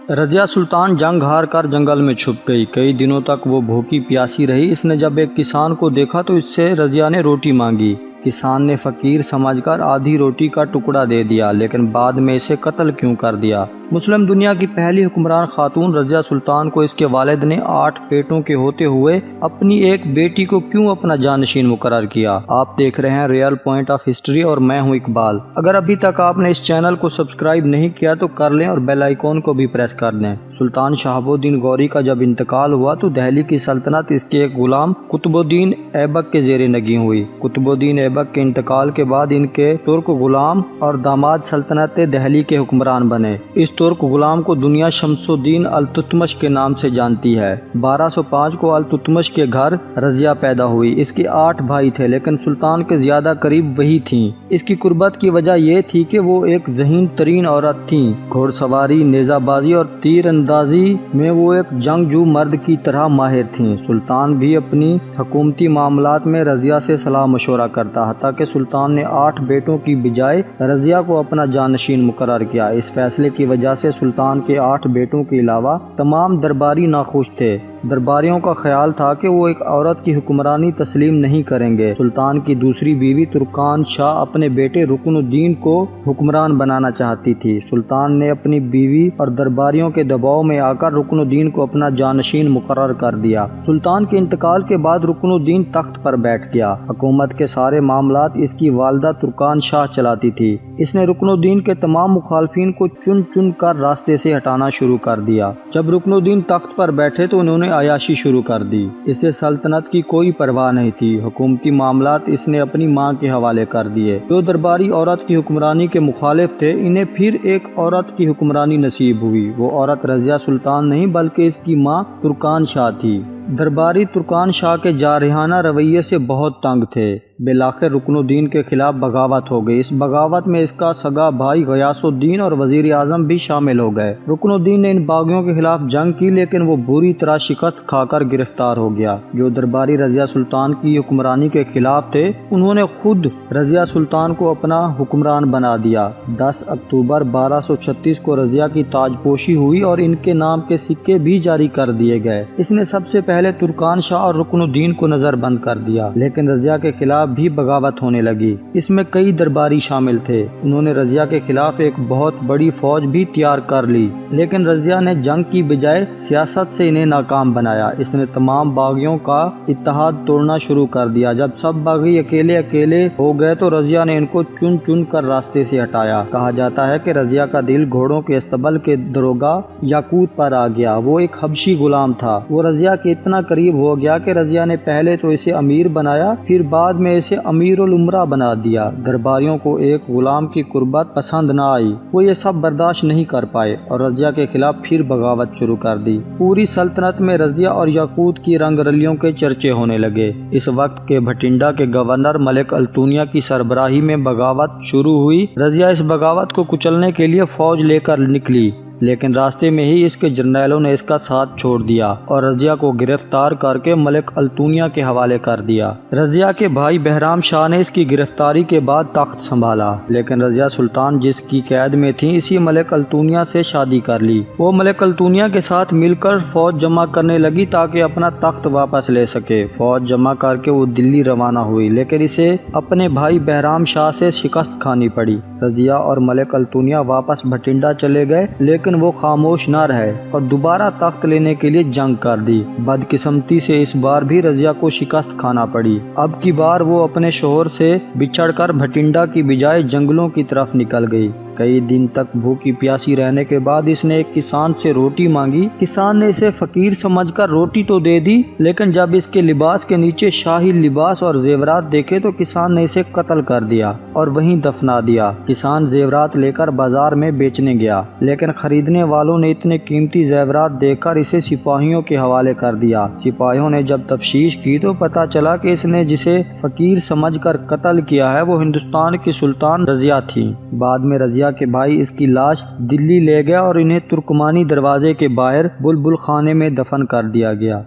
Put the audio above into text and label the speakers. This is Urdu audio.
Speaker 1: رضیہ سلطان جنگ ہار کر جنگل میں چھپ گئی۔ کئی دنوں تک وہ بھوکی پیاسی رہی۔ اس نے جب ایک کسان کو دیکھا تو اس سے رضیہ نے روٹی مانگی۔ کسان نے فقیر سمجھ کر آدھی روٹی کا ٹکڑا دے دیا، لیکن بعد میں اسے قتل کیوں کر دیا؟ مسلم دنیا کی پہلی حکمران خاتون رضیہ سلطان کو اس کے والد نے 8 بیٹوں کے ہوتے ہوئے اپنی ایک بیٹی کو کیوں اپنا جانشین مقرر کیا؟ آپ دیکھ رہے ہیں ریئل پوائنٹ آف ہسٹری اور میں ہوں اقبال۔ اگر ابھی تک آپ نے اس چینل کو سبسکرائب نہیں کیا تو کر لیں اور بیل آئیکن کو بھی پریس کر دیں۔ سلطان شہاب الدین غوری کا جب انتقال ہوا تو دہلی کی سلطنت اس کے ایک غلام قطب الدین ایبک کے زیر نگین ہوئی۔ قطب الدین ایبک کے انتقال کے بعد ان کے ترک غلام اور داماد سلطنت دہلی کے حکمران بنے۔ اس ترک غلام کو دنیا شمس الدین التتمش کے نام سے جانتی ہے۔ 1205 کو التتمش کے گھر رضیہ پیدا ہوئی۔ اس کے 8 بھائی تھے، لیکن سلطان کے زیادہ قریب وہی تھیں۔ اس کی قربت کی وجہ یہ تھی کہ وہ ایک ذہین ترین عورت تھیں۔ گھوڑ سواری، نیزہ بازی اور تیر اندازی میں وہ ایک جنگجو مرد کی طرح ماہر تھیں۔ سلطان بھی اپنی حکومتی معاملات میں رضیہ سے صلاح مشورہ کرتا، حتیٰ کہ سلطان نے 8 بیٹوں کی بجائے رضیہ کو اپنا جانشین مقرر کیا۔ اس فیصلے کی وجہ سے سلطان کے 8 بیٹوں کے علاوہ تمام درباری ناخوش تھے۔ درباریوں کا خیال تھا کہ وہ ایک عورت کی حکمرانی تسلیم نہیں کریں گے۔ سلطان کی دوسری بیوی ترکان شاہ اپنے بیٹے رکن الدین کو حکمران بنانا چاہتی تھی۔ سلطان نے اپنی بیوی اور درباریوں کے دباؤ میں آ کر رکن الدین کو اپنا جانشین مقرر کر دیا۔ سلطان کے انتقال کے بعد رکن الدین تخت پر بیٹھ گیا۔ حکومت کے سارے معاملات اس کی والدہ ترکان شاہ چلاتی تھی۔ اس نے رکن الدین کے تمام مخالفین کو چن چن کر راستے سے ہٹانا شروع کر دیا۔ جب رکن الدین تخت پر بیٹھے تو انہوں نے عیاشی شروع کر دی۔ اسے سلطنت کی کوئی پرواہ نہیں تھی۔ حکومتی معاملات اس نے اپنی ماں کے حوالے کر دیے۔ جو درباری عورت کی حکمرانی کے مخالف تھے، انہیں پھر ایک عورت کی حکمرانی نصیب ہوئی۔ وہ عورت رضیہ سلطان نہیں بلکہ اس کی ماں ترکان شاہ تھی۔ درباری ترکان شاہ کے جارحانہ رویے سے بہت تنگ تھے۔ بالآخر رکن الدین کے خلاف بغاوت ہو گئی۔ اس بغاوت میں اس کا سگا بھائی غیاث الدین اور وزیر اعظم بھی شامل ہو گئے۔ رکن الدین نے ان باغیوں کے خلاف جنگ کی، لیکن وہ بری طرح شکست کھا کر گرفتار ہو گیا۔ جو درباری رضیہ سلطان کی حکمرانی کے خلاف تھے، انہوں نے خود رضیہ سلطان کو اپنا حکمران بنا دیا۔ 10 اکتوبر 1236 کو رضیہ کی تاجپوشی ہوئی اور ان کے نام کے سکے بھی جاری کر دیے گئے۔ اس نے سب سے پہلے ترکان شاہ اور رکن الدین کو نظر بند کر دیا، لیکن رضیہ کے خلاف بھی بغاوت ہونے لگی۔ اس میں کئی درباری شامل تھے۔ انہوں نے رضیہ کے خلاف ایک بہت بڑی فوج بھی تیار کر لی، لیکن رضیہ نے جنگ کی بجائے سیاست سے انہیں ناکام بنایا۔ اس نے تمام باغیوں کا اتحاد توڑنا شروع کر دیا۔ جب سب باغی اکیلے اکیلے ہو گئے تو رضیہ نے ان کو چن چن کر راستے سے ہٹایا۔ کہا جاتا ہے کہ رضیہ کا دل گھوڑوں کے استبل کے دروگا یاقوت پر آ گیا۔ وہ ایک حبشی غلام تھا۔ وہ رضیہ کے اتنا قریب ہو گیا کہ رضیہ نے پہلے تو اسے امیر بنایا، پھر بعد میں اسے امیر الامرا بنا دیا۔ درباریوں کو ایک غلام کی قربت پسند نہ آئی۔ وہ یہ سب برداشت نہیں کر پائے اور رضیہ کے خلاف پھر بغاوت شروع کر دی۔ پوری سلطنت میں رضیہ اور یاقوت کی رنگ رلیوں کے چرچے ہونے لگے۔ اس وقت کے بھٹنڈا کے گورنر ملک التونیا کی سربراہی میں بغاوت شروع ہوئی۔ رضیہ اس بغاوت کو کچلنے کے لیے فوج لے کر نکلی، لیکن راستے میں ہی اس کے جرنیلوں نے اس کا ساتھ چھوڑ دیا اور رضیہ کو گرفتار کر کے ملک التونیا کے حوالے کر دیا۔ رضیہ کے بھائی بہرام شاہ نے اس کی گرفتاری کے بعد تخت سنبھالا، لیکن رضیہ سلطان جس کی قید میں تھی، اسی ملک التونیا سے شادی کر لی۔ وہ ملک التونیا کے ساتھ مل کر فوج جمع کرنے لگی تاکہ اپنا تخت واپس لے سکے۔ فوج جمع کر کے وہ دلی روانہ ہوئی، لیکن اسے اپنے بھائی بہرام شاہ سے شکست کھانی پڑی۔ رضیہ اور ملک التونیا واپس بھٹنڈا چلے گئے، لیکن وہ خاموش نہ رہے اور دوبارہ تخت لینے کے لیے جنگ کر دی۔ بدقسمتی سے اس بار بھی رضیہ کو شکست کھانا پڑی۔ اب کی بار وہ اپنے شوہر سے بچھڑ کر بھٹنڈا کی بجائے جنگلوں کی طرف نکل گئی۔ کئی دن تک بھوکی پیاسی رہنے کے بعد اس نے ایک کسان سے روٹی مانگی۔ کسان نے اسے فقیر سمجھ کر روٹی تو دے دی، لیکن جب اس کے لباس کے نیچے شاہی لباس اور زیورات دیکھے تو کسان نے اسے قتل کر دیا اور وہیں دفنا دیا۔ کسان زیورات لے کر بازار میں بیچنے گیا، لیکن خریدنے والوں نے اتنے قیمتی زیورات دیکھ کر اسے سپاہیوں کے حوالے کر دیا۔ سپاہیوں نے جب تفتیش کی تو پتہ چلا کہ اس نے جسے فقیر سمجھ کر قتل کیا ہے وہ ہندوستان کی سلطان رضیہ تھی۔ بعد میں رضیہ کے بھائی اس کی لاش دلی لے گیا اور انہیں ترکمانی دروازے کے باہر بلبل خانے میں دفن کر دیا گیا۔